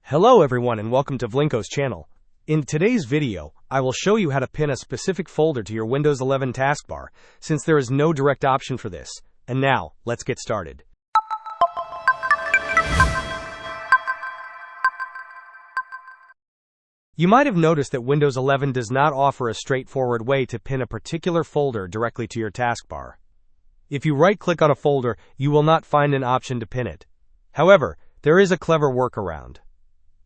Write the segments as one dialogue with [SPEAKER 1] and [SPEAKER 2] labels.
[SPEAKER 1] Hello everyone and welcome to Vlinko's channel. In today's video, I will show you how to pin a specific folder to your Windows 11 taskbar, since there is no direct option for this. And now, let's get started. You might have noticed that Windows 11 does not offer a straightforward way to pin a particular folder directly to your taskbar. If you right-click on a folder, you will not find an option to pin it. However, there is a clever workaround.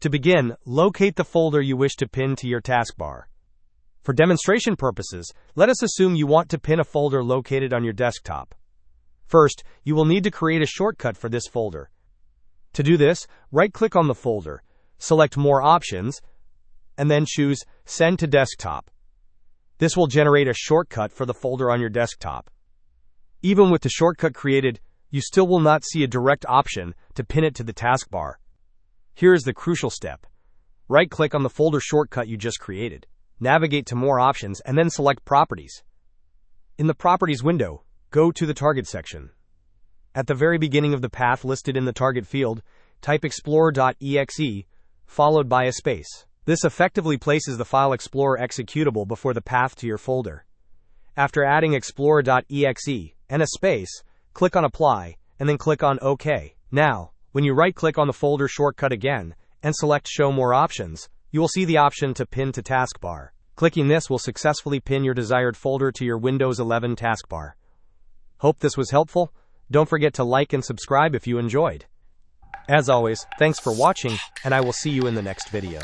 [SPEAKER 1] To begin, locate the folder you wish to pin to your taskbar. For demonstration purposes, let us assume you want to pin a folder located on your desktop. First, you will need to create a shortcut for this folder. To do this, right-click on the folder, select More Options, and then choose Send to Desktop. This will generate a shortcut for the folder on your desktop. Even with the shortcut created, you still will not see a direct option to pin it to the taskbar. Here is the crucial step. Right-click on the folder shortcut you just created. Navigate to More Options and then select Properties. In the Properties window, go to the Target section. At the very beginning of the path listed in the Target field, type explorer.exe, followed by a space. This effectively places the File Explorer executable before the path to your folder. After adding explorer.exe and a space, click on Apply, and then click on OK. Now, when you right-click on the folder shortcut again and select Show More Options, you will see the option to Pin to Taskbar. Clicking this will successfully pin your desired folder to your Windows 11 taskbar. Hope this was helpful. Don't forget to like and subscribe if you enjoyed. As always, thanks for watching, and I will see you in the next video.